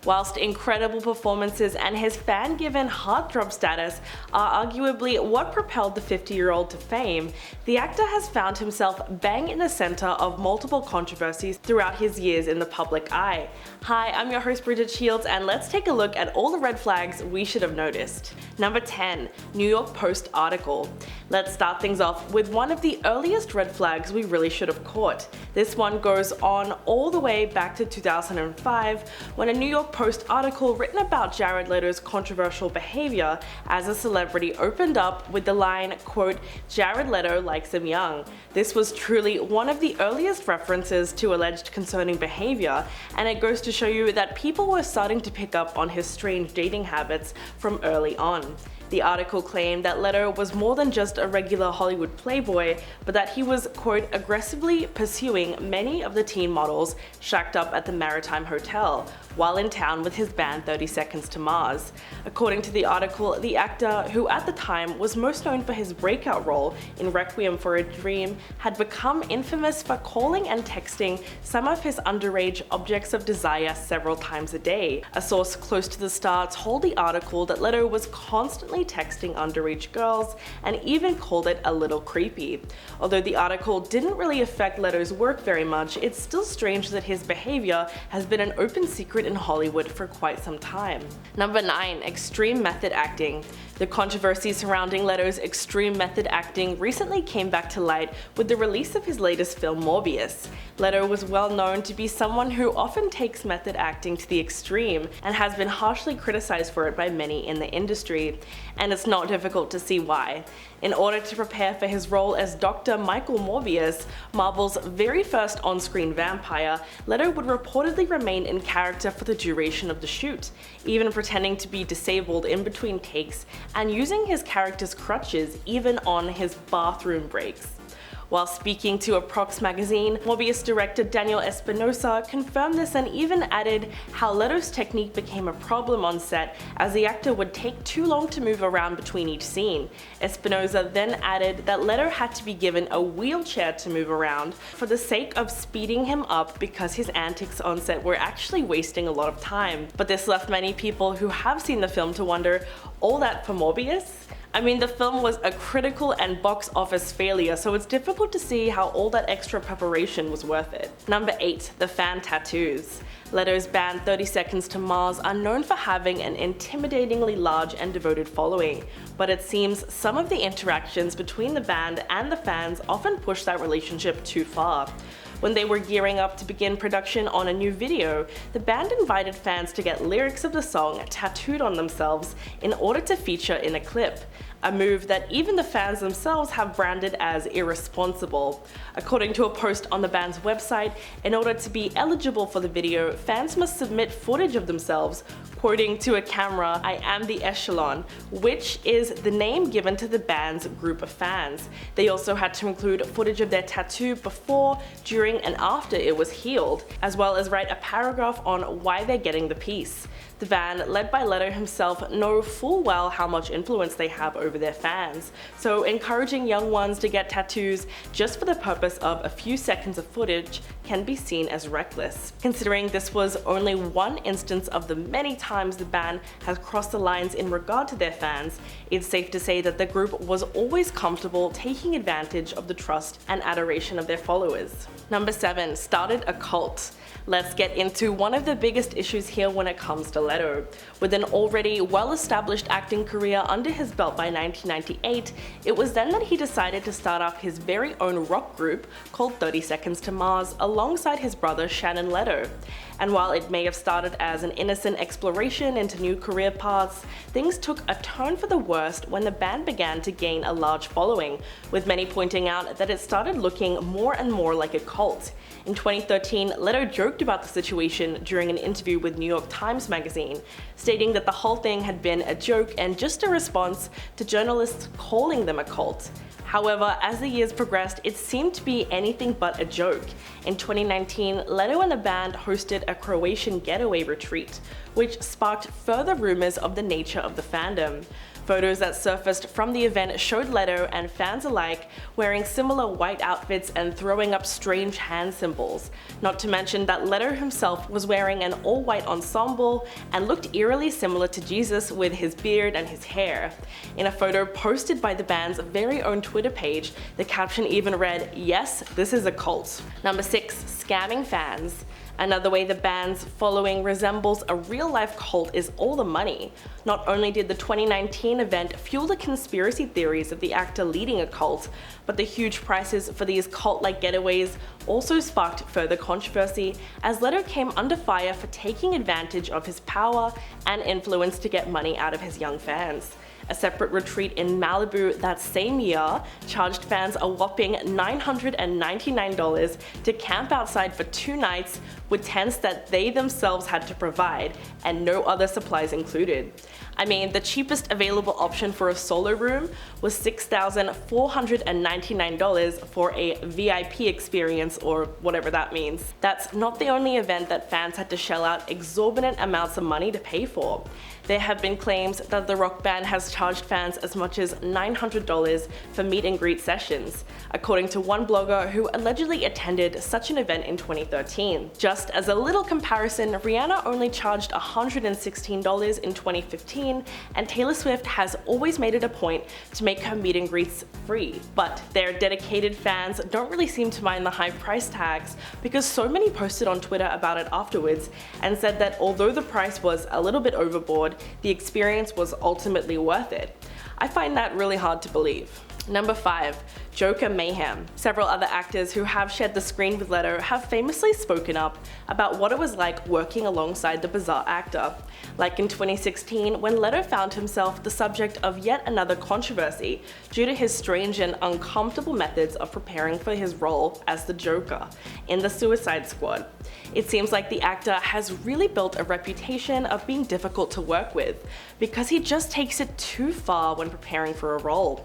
Whilst incredible performances and his fan-given heartthrob status are arguably what propelled the 50-year-old to fame, the actor has found himself bang in the center of multiple controversies throughout his years in the public eye. Hi, I'm your host Bridget Shields, and let's take a look at all the red flags we should have noticed. Number 10. New York Post article. Let's start things off with one of the earliest red flags we really should have caught. This one goes on all the way back to 2005, when a New York Post article written about Jared Leto's controversial behavior as a celebrity opened up with the line, quote, "Jared Leto likes him young." This was truly one of the earliest references to alleged concerning behavior, and it goes to show you that people were starting to pick up on his strange dating habits from early on. The article claimed that Leto was more than just a regular Hollywood playboy, but that he was, quote, aggressively pursuing many of the teen models shacked up at the Maritime Hotel while in town with his band 30 Seconds to Mars. According to the article, the actor, who at the time was most known for his breakout role in Requiem for a Dream, had become infamous for calling and texting some of his underage objects of desire several times a day. A source close to the star told the article that Leto was constantly texting underage girls and even called it a little creepy. Although the article didn't really affect Leto's work very much, it's still strange that his behavior has been an open secret in Hollywood for quite some time. Number 9. Extreme method acting. The controversy surrounding Leto's extreme method acting recently came back to light with the release of his latest film Morbius. Leto was well known to be someone who often takes method acting to the extreme and has been harshly criticized for it by many in the industry, and it's not difficult to see why. In order to prepare for his role as Dr. Michael Morbius, Marvel's very first on-screen vampire, Leto would reportedly remain in character for the duration of the shoot, even pretending to be disabled in between takes and using his character's crutches even on his bathroom breaks. While speaking to Prox magazine, Morbius director Daniel Espinosa confirmed this and even added how Leto's technique became a problem on set as the actor would take too long to move around between each scene. Espinosa then added that Leto had to be given a wheelchair to move around for the sake of speeding him up because his antics on set were actually wasting a lot of time. But this left many people who have seen the film to wonder, all that for Morbius? I mean, the film was a critical and box office failure, so it's difficult to see how all that extra preparation was worth it. Number 8. The fan tattoos. Leto's band 30 Seconds to Mars are known for having an intimidatingly large and devoted following, but it seems some of the interactions between the band and the fans often push that relationship too far. When they were gearing up to begin production on a new video, the band invited fans to get lyrics of the song tattooed on themselves in order to feature in a clip, a move that even the fans themselves have branded as irresponsible. According to a post on the band's website, in order to be eligible for the video, fans must submit footage of themselves quoting to a camera, "I am the echelon," which is the name given to the band's group of fans. They also had to include footage of their tattoo before, during, and after it was healed, as well as write a paragraph on why they're getting the piece. The band, led by Leto himself, know full well how much influence they have over their fans, so encouraging young ones to get tattoos just for the purpose of a few seconds of footage can be seen as reckless. Considering this was only one instance of the many times the band has crossed the lines in regard to their fans, it's safe to say that the group was always comfortable taking advantage of the trust and adoration of their followers. Number 7. Started a cult. Let's get into one of the biggest issues here when it comes to Leto. With an already well-established acting career under his belt by 1998, it was then that he decided to start up his very own rock group called 30 Seconds to Mars alongside his brother Shannon Leto. And while it may have started as an innocent exploration into new career paths, things took a turn for the worst when the band began to gain a large following, with many pointing out that it started looking more and more like a cult. In 2013, Leto joked about the situation during an interview with New York Times magazine, stating that the whole thing had been a joke and just a response to journalists calling them a cult. However, as the years progressed, it seemed to be anything but a joke. In 2019, Leto and the band hosted a Croatian getaway retreat, which sparked further rumors of the nature of the fandom. Photos that surfaced from the event showed Leto and fans alike wearing similar white outfits and throwing up strange hand symbols. Not to mention that Leto himself was wearing an all-white ensemble and looked eerily similar to Jesus with his beard and his hair. In a photo posted by the band's very own Twitter page, the caption even read, "Yes, this is a cult." Number 6. Scamming fans. Another way the band's following resembles a real-life cult is all the money. Not only did the 2019 event fuel the conspiracy theories of the actor leading a cult, but the huge prices for these cult-like getaways also sparked further controversy, as Leto came under fire for taking advantage of his power and influence to get money out of his young fans. A separate retreat in Malibu that same year charged fans a whopping $999 to camp outside for 2 nights with tents that they themselves had to provide, and no other supplies included. I mean, the cheapest available option for a solo room was $6,499 for a VIP experience, or whatever that means. That's not the only event that fans had to shell out exorbitant amounts of money to pay for. There have been claims that the rock band has charged fans as much as $900 for meet and greet sessions, according to one blogger who allegedly attended such an event in 2013. Just as a little comparison, Rihanna only charged $116 in 2015, and Taylor Swift has always made it a point to make her meet and greets free. But their dedicated fans don't really seem to mind the high price tags, because so many posted on Twitter about it afterwards and said that although the price was a little bit overboard, the experience was ultimately worth it. I find that really hard to believe. Number 5. Joker Mayhem. Several other actors who have shared the screen with Leto have famously spoken up about what it was like working alongside the bizarre actor. Like in 2016, when Leto found himself the subject of yet another controversy due to his strange and uncomfortable methods of preparing for his role as the Joker in the Suicide Squad. It seems like the actor has really built a reputation of being difficult to work with, because he just takes it too far when preparing for a role.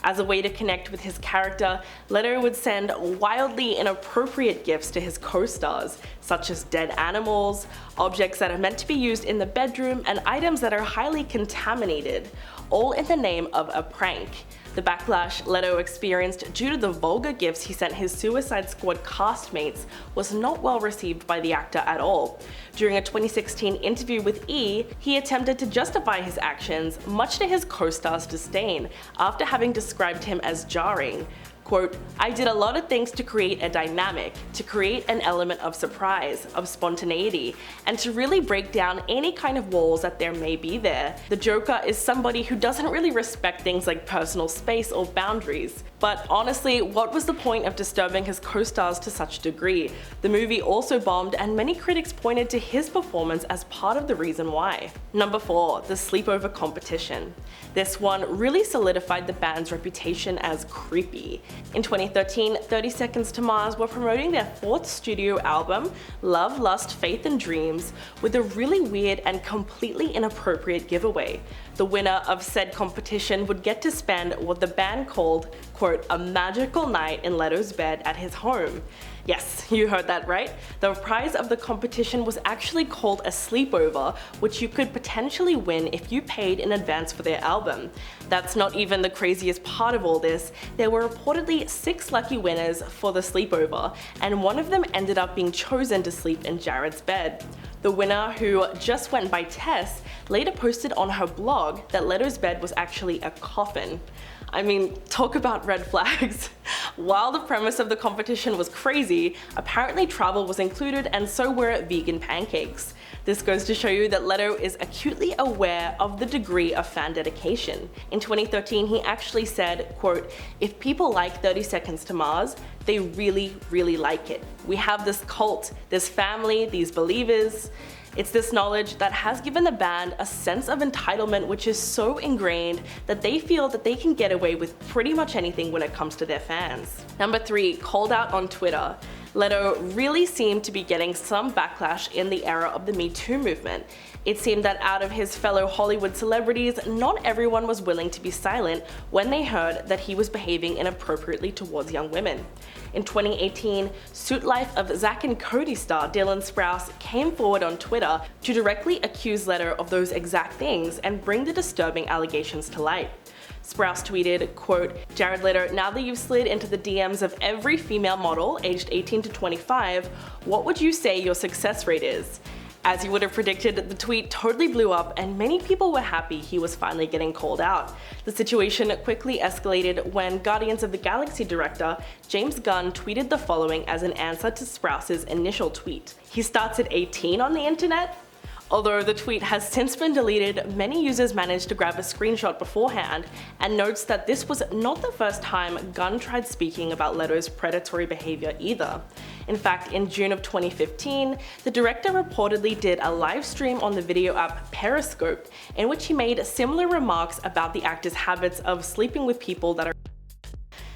As a way to connect with his character, Leto would send wildly inappropriate gifts to his co-stars, such as dead animals, objects that are meant to be used in the bedroom, and items that are highly contaminated, all in the name of a prank. The backlash Leto experienced due to the vulgar gifts he sent his Suicide Squad castmates was not well received by the actor at all. During a 2016 interview with E!, he attempted to justify his actions, much to his co-star's disdain, after having described him as jarring. Quote, "I did a lot of things to create a dynamic, to create an element of surprise, of spontaneity, and to really break down any kind of walls that there may be there. The Joker is somebody who doesn't really respect things like personal space or boundaries. But honestly, what was the point of disturbing his co-stars to such a degree? The movie also bombed, and many critics pointed to his performance as part of the reason why." Number 4. The Sleepover Competition. This one really solidified the band's reputation as creepy. In 2013, 30 Seconds to Mars were promoting their 4th studio album, Love, Lust, Faith and Dreams, with a really weird and completely inappropriate giveaway. The winner of said competition would get to spend what the band called, quote, "a magical night in Leto's bed at his home." Yes, you heard that right. The prize of the competition was actually called a sleepover, which you could potentially win if you paid in advance for their album. That's not even the craziest part of all this. There were reportedly 6 lucky winners for the sleepover, and one of them ended up being chosen to sleep in Jared's bed. The winner, who just went by Tess, later posted on her blog that Leto's bed was actually a coffin. I mean, talk about red flags. While the premise of the competition was crazy, apparently travel was included, and so were vegan pancakes. This goes to show you that Leto is acutely aware of the degree of fan dedication. In 2013, he actually said, quote, "If people like 30 Seconds to Mars, they really, really like it. We have this cult, this family, these believers. It's this knowledge that has given the band a sense of entitlement which is so ingrained that they feel that they can get away with pretty much anything when it comes to their fans." Number 3. Called out on Twitter. Leto really seemed to be getting some backlash in the era of the Me Too movement. It seemed that out of his fellow Hollywood celebrities, not everyone was willing to be silent when they heard that he was behaving inappropriately towards young women. In 2018, Suit Life of Zack and Cody star Dylan Sprouse came forward on Twitter to directly accuse Leto of those exact things and bring the disturbing allegations to light. Sprouse tweeted, quote, "Jared Leto, now that you've slid into the DMs of every female model aged 18 to 25, what would you say your success rate is?" As you would have predicted, the tweet totally blew up and many people were happy he was finally getting called out. The situation quickly escalated when Guardians of the Galaxy director James Gunn tweeted the following as an answer to Sprouse's initial tweet. "He starts at 18 on the internet?" Although the tweet has since been deleted, many users managed to grab a screenshot beforehand and notes that this was not the first time Gunn tried speaking about Leto's predatory behavior either. In fact, in June of 2015, the director reportedly did a live stream on the video app Periscope in which he made similar remarks about the actor's habits of sleeping with people that are.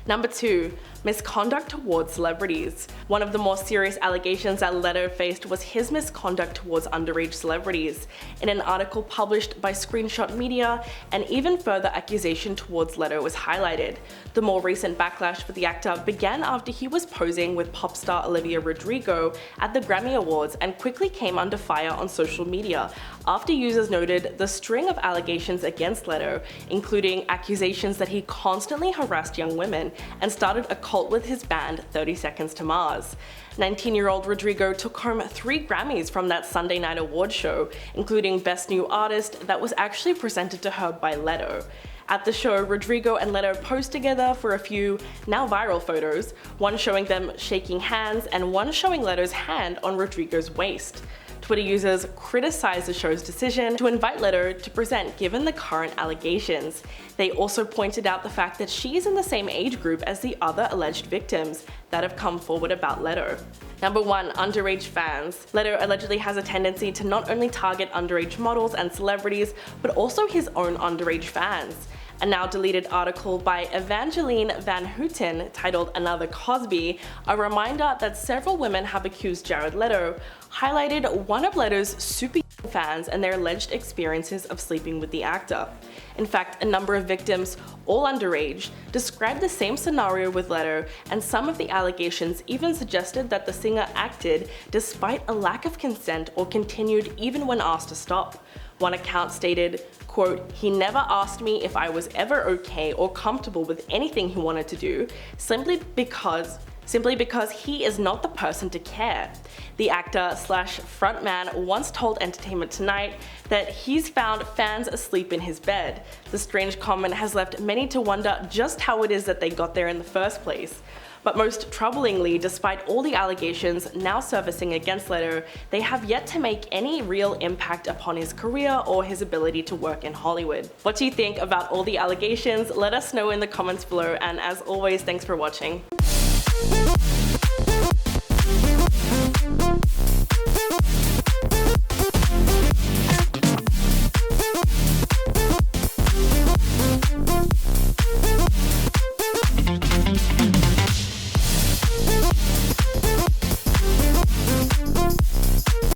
Number 2. Misconduct towards celebrities. One of the more serious allegations that Leto faced was his misconduct towards underage celebrities. In an article published by Screenshot Media, an even further accusation towards Leto was highlighted. The more recent backlash for the actor began after he was posing with pop star Olivia Rodrigo at the Grammy Awards and quickly came under fire on social media after users noted the string of allegations against Leto, including accusations that he constantly harassed young women and started a cult with his band 30 Seconds to Mars. 19-year-old Rodrigo took home 3 Grammys from that Sunday night award show, including Best New Artist that was actually presented to her by Leto. At the show, Rodrigo and Leto posed together for a few now viral photos, one showing them shaking hands and one showing Leto's hand on Rodrigo's waist. Twitter users criticized the show's decision to invite Leto to present given the current allegations. They also pointed out the fact that she is in the same age group as the other alleged victims that have come forward about Leto. Number 1. Underage fans. Leto allegedly has a tendency to not only target underage models and celebrities, but also his own underage fans. A now deleted article by Evangeline Van Houten titled Another Cosby, a reminder that several women have accused Jared Leto, highlighted one of Leto's super young fans and their alleged experiences of sleeping with the actor. In fact, a number of victims, all underage, described the same scenario with Leto, and some of the allegations even suggested that the singer acted despite a lack of consent or continued even when asked to stop. One account stated, quote, "He never asked me if I was ever okay or comfortable with anything he wanted to do, simply because he is not the person to care." The actor slash frontman once told Entertainment Tonight that he's found fans asleep in his bed. The strange comment has left many to wonder just how it is that they got there in the first place. But most troublingly, despite all the allegations now surfacing against Leto, they have yet to make any real impact upon his career or his ability to work in Hollywood. What do you think about all the allegations? Let us know in the comments below, and as always, thanks for watching.